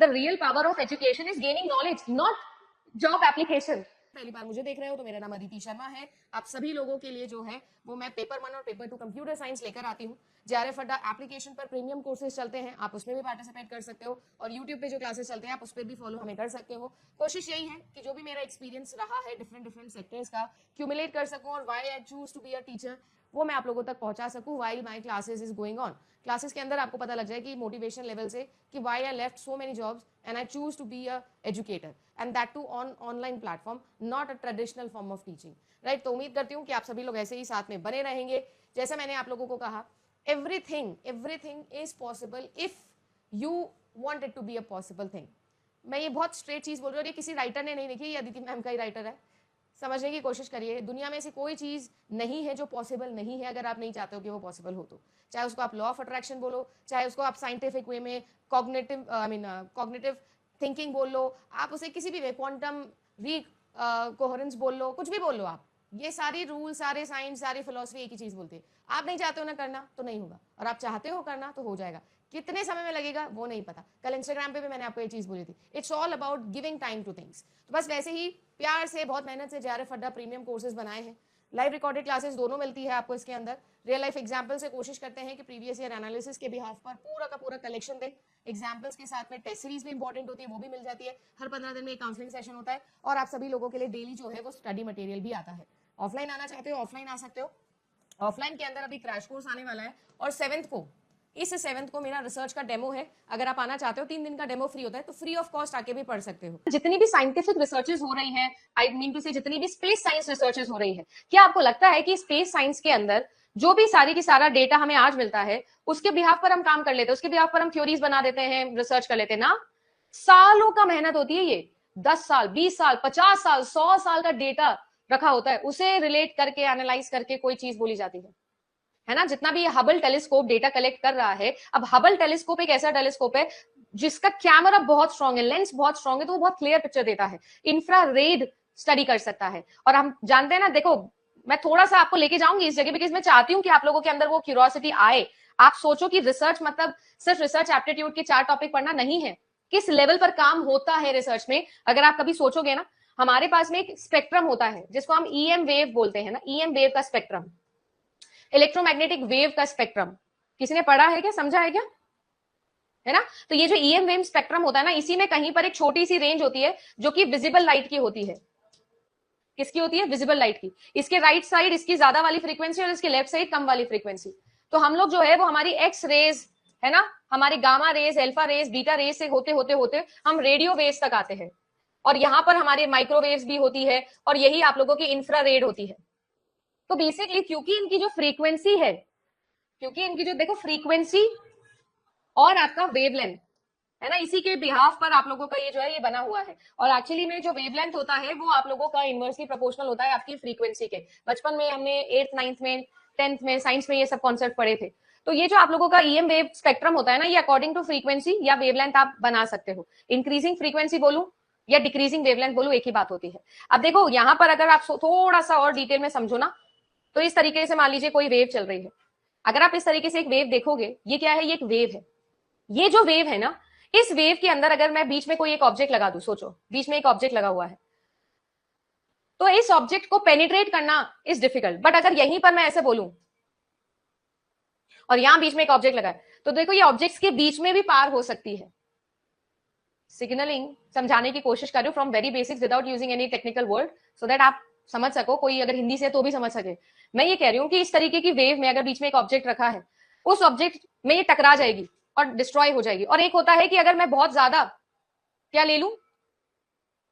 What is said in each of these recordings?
The real power of education is gaining knowledge, not job application. पहली बार मुझे देख रहे हो तो मेरा नाम अदिति शर्मा है। आप सभी लोगों के लिए जो है वो मैं पेपर 1 और पेपर 2 कंप्यूटर साइंस लेकर आती हूँ। जेआरएफ अड्डा एप्लीकेशन पर प्रीमियम कोर्सेज चलते हैं, आप उसमें भी पार्टिसिपेट कर सकते हो और यूट्यूब पे जो क्लासेस चलते हैं आप उस पर भी फॉलो हमें कर सकते हो। कोशिश यही है कि जो भी मेरा एक्सपीरियंस रहा है डिफरेंट सेक्टर्स का क्यूमुलेट कर सकूं और why I choose to be a teacher वो मैं आप लोगों तक पहुंचा सकूं while my classes is going on. Classes के अंदर आपको पता लग जाए कि मोटिवेशन लेवल से कि why I left so many jobs and I choose to be a educator and that too on online platform, not a traditional form of teaching, right. तो उम्मीद करती हूँ कि आप सभी लोग ऐसे ही साथ में बने रहेंगे। जैसे मैंने आप लोगों को कहा, everything is possible if you want it to be a possible thing. मैं ये बहुत स्ट्रेट चीज बोल रही हूँ, ये किसी राइटर ने नहीं लिखी, ये अदिति मैम का ही राइटर है। समझने की कोशिश करिए, दुनिया में ऐसी कोई चीज नहीं है जो पॉसिबल नहीं है अगर आप नहीं चाहते हो कि वो पॉसिबल हो तो। चाहे उसको आप लॉ ऑफ अट्रैक्शन बोलो, चाहे उसको आप साइंटिफिक वे में कॉग्निटिव थिंकिंग बोल लो, आप उसे किसी भी वे क्वांटम कोहेरेंस बोल लो, कुछ भी बोल लो आप। ये सारी रूल, सारे साइंस, सारी फिलोसफी एक ही चीज बोलते हैं, आप नहीं चाहते हो ना करना तो नहीं होगा, और आप चाहते हो करना तो हो जाएगा। कितने समय में लगेगा वो नहीं पता। कल इंस्टाग्राम पे भी मैंने आपको ये चीज बोली थी, it's all about giving time two things. तो बस वैसे ही प्यार से, बहुत मेहनत से जेआरएफ अड्डा प्रीमियम कोर्सेज बनाए हैं। लाइव रिकॉर्डेड क्लासेस दोनों मिलती है आपको इसके अंदर। रियल लाइफ एग्जाम्पल से कोशिश करते हैं कि प्रीवियस ईयर एनालिसिस के बिहाफ पर पूरा का पूरा कलेक्शन दें। एग्जाम्पल्स के साथ में टेस्ट सीरीज भी इंपॉर्टेंट होती है, वो भी मिल जाती है। हर 15 दिन में एक काउंसलिंग सेशन होता है और आप सभी लोगों के लिए डेली जो है वो स्टडी मटेरियल भी आता है। ऑफलाइन आना चाहते हो ऑफलाइन आ सकते हो। ऑफलाइन के अंदर अभी क्रैश कोर्स आने वाला है और 7th को मेरा रिसर्च का डेमो है। अगर आप आना चाहते हो, 3 दिन का डेमो फ्री होता है, तो फ्री ऑफ कॉस्ट आके भी पढ़ सकते हो। जितनी भी साइंटिफिक रिसर्चेस हो रही हैं, आई मीन टू से जितनी भी स्पेस साइंस रिसर्चेस हो रही है, क्या आपको लगता है कि स्पेस साइंस के अंदर जो भी सारी की सारा डेटा हमें आज मिलता है उसके बिहाफ पर हम काम कर लेते हैं, उसके बिहाफ पर हम थ्योरीज बना देते हैं, रिसर्च कर लेते हैं ना? सालों का मेहनत होती है ये। 10 साल, 20 साल, 50 साल, 100 साल का डेटा रखा होता है, उसे रिलेट करके, एनालाइज करके कोई चीज बोली जाती है ना? जितना भी हबल टेलीस्कोप डेटा कलेक्ट कर रहा है, अब हबल टेलीस्कोप एक ऐसा टेलीस्कोप है जिसका कैमरा बहुत स्ट्रांग है, लेंस बहुत स्ट्रांग है, तो वो बहुत क्लियर पिक्चर देता है, इंफ्रारेड स्टडी कर सकता है। और हम जानते हैं ना, देखो मैं थोड़ा सा आपको लेके जाऊंगी इस जगह, बिकॉज मैं चाहती हूँ कि आप लोगों के अंदर वो क्यूरियोसिटी आए। आप सोचो कि रिसर्च मतलब सिर्फ रिसर्च एप्टीट्यूड के 4 टॉपिक पढ़ना नहीं है, किस लेवल पर काम होता है रिसर्च में। अगर आप कभी सोचोगे ना, हमारे पास में एक स्पेक्ट्रम होता है जिसको हम ईएम वेव बोलते हैं ना, ईएम वेव का स्पेक्ट्रम, इलेक्ट्रोमैग्नेटिक वेव का स्पेक्ट्रम। किसी ने पढ़ा है क्या, समझा है क्या? है ना? तो ये जो ईएम वेव स्पेक्ट्रम होता है ना, इसी में कहीं पर एक छोटी सी रेंज होती है जो कि विजिबल लाइट की होती है। किसकी होती है? विजिबल लाइट की। इसके राइट साइड इसकी ज्यादा वाली फ्रीक्वेंसी और इसके लेफ्ट साइड कम वाली फ्रीक्वेंसी। तो हम लोग जो है वो हमारी एक्स रेज, है ना, हमारी gamma rays, alpha rays, beta rays से होते होते होते हम रेडियो वेव्स तक आते हैं, और यहां पर हमारे माइक्रोवेव्स भी होती है, और यही आप लोगों की इंफ्रारेड होती है। तो बेसिकली क्योंकि इनकी जो फ्रीक्वेंसी है, क्योंकि इनकी जो देखो फ्रीक्वेंसी और आपका वेवलेंथ है ना, इसी के बिहाफ पर आप लोगों का ये जो है ये बना हुआ है। और एक्चुअली में जो वेवलेंथ होता है वो आप लोगों का इनवर्सली प्रोपोर्शनल होता है आपकी फ्रीक्वेंसी के। बचपन में हमने 8th 9th में 10th में साइंस में ये सब कॉन्सेप्ट पढ़े थे। तो ये जो आप लोगों का ईएम वेव स्पेक्ट्रम होता है ना, ये अकॉर्डिंग टू फ्रीक्वेंसी या वेवलेंथ आप बना सकते हो। इंक्रीजिंग फ्रीक्वेंसी बोलूं या डिक्रीजिंग वेवलेंथ बोलूं, एक ही बात होती है। अब देखो यहां पर अगर आप थोड़ा सा और डिटेल में समझो ना, तो इस तरीके से मान लीजिए कोई वेव चल रही है। अगर आप इस तरीके से एक वेव देखोगे, ये क्या है? ये एक वेव है। ये जो वेव है ना, इस वेव के अंदर अगर मैं बीच में कोई एक ऑब्जेक्ट लगा दूं, सोचो बीच में एक ऑब्जेक्ट लगा हुआ है, तो इस ऑब्जेक्ट को पेनिट्रेट करना इज डिफिकल्ट। बट अगर यहीं पर मैं ऐसे बोलूं और यहां बीच में एक ऑब्जेक्ट लगा है, तो देखो ये ऑब्जेक्ट्स के बीच में भी पार हो सकती है। सिग्नलिंग समझाने की कोशिश कर रही हूं from very basics without using any technical word, so that आप समझ सको, कोई अगर हिंदी से तो भी समझ सके। मैं ये कह रही हूं कि इस तरीके की वेव में अगर बीच में एक ऑब्जेक्ट रखा है, उस ऑब्जेक्ट में ये टकरा जाएगी और डिस्ट्रॉय हो जाएगी। और एक होता है कि अगर मैं बहुत ज्यादा क्या ले लूं,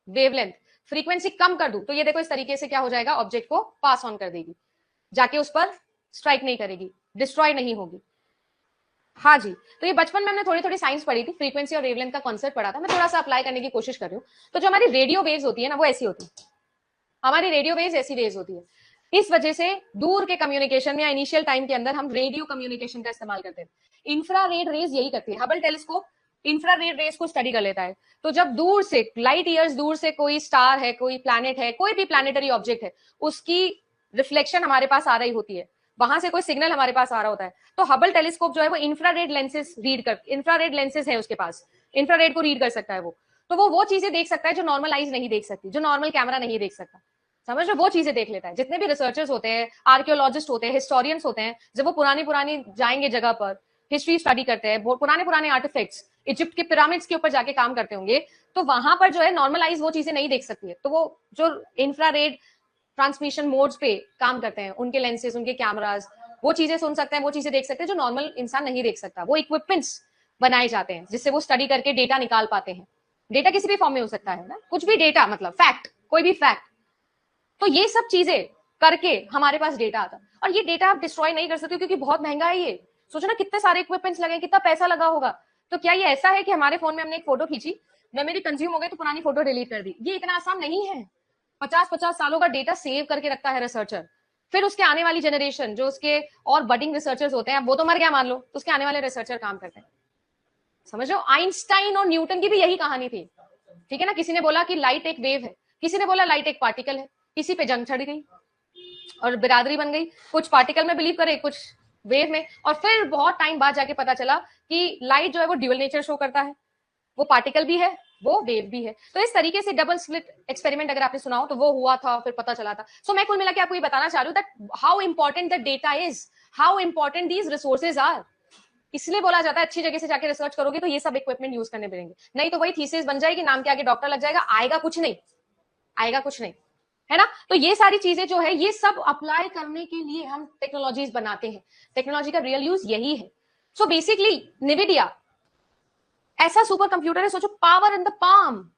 वेवलेंथ, फ्रीक्वेंसी कम कर दूं, तो ये देखो इस तरीके से क्या हो जाएगा, ऑब्जेक्ट को पास ऑन कर देगी, जाके उस पर स्ट्राइक नहीं करेगी, डिस्ट्रॉय नहीं होगी। हाँ जी, तो ये बचपन में हमने थोड़ी थोड़ी साइंस पढ़ी थी, फ्रीक्वेंसी और वेवलेंथ का कॉन्सेप्ट पढ़ा था, मैं थोड़ा सा अप्लाई करने की कोशिश कर रही हूँ। तो जो हमारी रेडियो वेव्स होती है ना, वो ऐसी होती है, हमारी रेडियो वेव्स ऐसी वेव्स होती है। इस वजह से दूर के कम्युनिकेशन में या इनिशियल टाइम के अंदर हम रेडियो कम्युनिकेशन का इस्तेमाल करते हैं। इंफ्रारेड रेज यही करती है, हबल टेलीस्कोप इंफ्रारेड रेज को स्टडी कर लेता है। तो जब दूर से, लाइट ईयर्स दूर से कोई स्टार है, कोई प्लैनेट है, कोई भी प्लैनेटरी ऑब्जेक्ट है, उसकी रिफ्लेक्शन हमारे पास आ रही होती है, वहां से कोई सिग्नल हमारे पास आ रहा होता है, तो हबल टेलीस्कोप जो है वो इंफ्रारेड लेंसेज रीड कर, इंफ्रारेड लेंसेज है उसके पास, इंफ्रारेड को रीड कर सकता है वो, तो वो चीजें देख सकता है जो नॉर्मल आइज नहीं देख सकती, जो नॉर्मल कैमरा नहीं देख सकता। समझ रहे हो? वो चीजें देख लेता है। जितने भी रिसर्चर्स होते हैं, आर्कियोलॉजिस्ट होते हैं, हिस्टोरियंस होते हैं, जब वो पुरानी जाएंगे जगह पर, हिस्ट्री स्टडी करते हैं, पुराने आर्टिफैक्ट्स, इजिप्ट के पिरामिड्स के ऊपर जाके काम करते होंगे, तो वहां पर जो है नॉर्मल आइज वो चीजें नहीं देख सकती है। तो वो जो इंफ्रारेड ट्रांसमिशन मोड्स पे काम करते हैं, उनके लेंसेज, उनके कैमराज, वो चीजें सुन सकते हैं, वो चीजें देख सकते हैं जो नॉर्मल इंसान नहीं देख सकता। वो इक्विपमेंट्स बनाए जाते हैं जिससे वो स्टडी करके डेटा निकाल पाते हैं। डेटा किसी भी फॉर्म में हो सकता है ना, कुछ भी डेटा, मतलब फैक्ट, कोई भी फैक्ट। तो ये सब चीजें करके हमारे पास डेटा आता है, और ये डेटा आप डिस्ट्रॉय नहीं कर सकते क्योंकि बहुत महंगा है ये। सोचो ना कितने सारे इक्विपमेंट्स लगे, कितना पैसा लगा होगा। तो क्या ये ऐसा है कि हमारे फोन में हमने एक फोटो खींची, मेमोरी कंज्यूम हो गई तो पुरानी फोटो डिलीट कर दी? ये इतना आसान नहीं है। 50-50 सालों का डेटा सेव करके रखता है रिसर्चर। फिर उसके आने वाली जनरेशन, जो उसके और बडिंग रिसर्चर्स होते हैं, वो तो मर गया मान लो, तो उसके आने वाले रिसर्चर काम करते हैं। समझ लो, आइंस्टाइन और न्यूटन की भी यही कहानी थी। ठीक है ना, किसी ने बोला कि लाइट एक वेव है, किसी ने बोला लाइट एक पार्टिकल है, किसी पे जंग छड़ गई और बिरादरी बन गई। कुछ पार्टिकल में बिलीव करे, कुछ वेव में, और फिर बहुत टाइम बाद जाके पता चला कि लाइट जो है वो ड्यूअल नेचर शो करता है, वो पार्टिकल भी है, वो वेव भी है। तो इस तरीके से डबल स्लिट एक्सपेरिमेंट अगर आपने सुना हो तो वो हुआ था, फिर पता चला था। सो मैं कुल मिला के आपको ये बताना चाह रही हूँ that how important the data is, how important these resources are. इसलिए बोला जाता है अच्छी जगह से जाके रिसर्च करोगे तो ये सब इक्विपमेंट यूज करने पड़ेंगे, नहीं तो वही थीसिस बन जाएगी, नाम के आगे डॉक्टर लग जाएगा, आएगा कुछ नहीं, आएगा कुछ नहीं, है ना। तो ये सारी चीजें जो है ये सब अप्लाई करने के लिए हम टेक्नोलॉजीज बनाते हैं। टेक्नोलॉजी का रियल यूज यही है। सो बेसिकली NVIDIA ऐसा सुपर कंप्यूटर है, सोचो, पावर इन द पाम,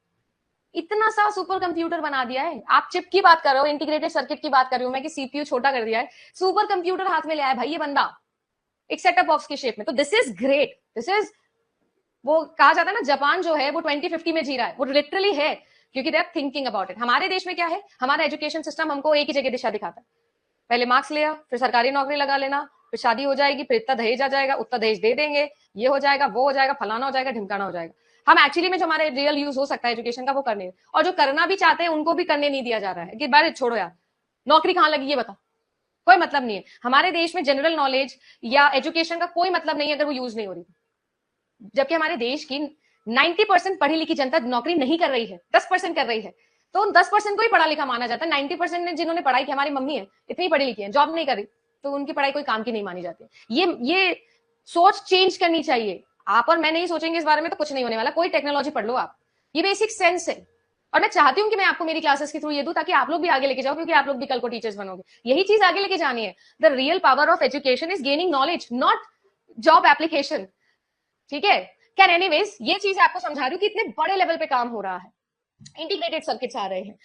इतना सा सुपर कंप्यूटर बना दिया है। आप चिप की बात कर रहे हो, इंटीग्रेटेड सर्किट की बात कर रही हूं मैं कि सीपीयू छोटा कर दिया है, सुपर कंप्यूटर हाथ में ले आया भाई ये बंदा, एक सेटअप बॉक्स के शेप में। तो this is great, this is, वो कहा जाता है ना जापान जो है वो 2050 में जी रहा है, वो लिटरली है, क्योंकि they are thinking about it. हमारे देश में क्या है, हमारा एजुकेशन सिस्टम हमको एक ही जगह दिशा दिखाता है, पहले मार्क्स लिया, फिर सरकारी नौकरी लगा लेना, फिर शादी हो जाएगी, फिर इतना दहेज आ जाएगा, उतना दहेज दे देंगे, ये हो जाएगा, वो हो जाएगा, फलाना हो जाएगा, ढिमकाना हो जाएगा। हम एक्चुअली में जो हमारे रियल यूज हो सकता है एजुकेशन का वो करने, और जो करना भी चाहते हैं उनको भी करने नहीं दिया जा रहा है कि बारे छोड़ो यार, नौकरी कहाँ लगी ये बता, कोई मतलब नहीं है। हमारे देश में जनरल नॉलेज या एजुकेशन का कोई मतलब नहीं है अगर वो यूज नहीं हो रही, जबकि हमारे देश की 90% पढ़ी लिखी जनता नौकरी नहीं कर रही है, 10% कर रही है। तो उन 10% को ही पढ़ा लिखा माना जाता है। 90% ने जिन्होंने पढ़ाई की, हमारी मम्मी है इतनी पढ़ी लिखी है, जॉब नहीं कर रही, तो उनकी पढ़ाई कोई काम की नहीं मानी जाती। ये सोच चेंज करनी चाहिए। आप और मैं नहीं सोचेंगे इस बारे में तो कुछ नहीं होने वाला। कोई टेक्नोलॉजी पढ़ लो आप, ये बेसिक सेंस है। और मैं चाहती हूँ कि मैं आपको मेरी क्लासेस के थ्रू ये दूं ताकि आप लोग भी आगे लेके जाओ, क्योंकि आप लोग भी कल को टीचर्स बनोगे। यही चीज आगे लेके जानी है। The real power of education is gaining knowledge, not job application. ठीक है, कैन एनीवेज ये चीज आपको समझा रही हूँ कि इतने बड़े लेवल पे काम हो रहा है, इंटीग्रेटेड सर्किट्स आ रहे हैं।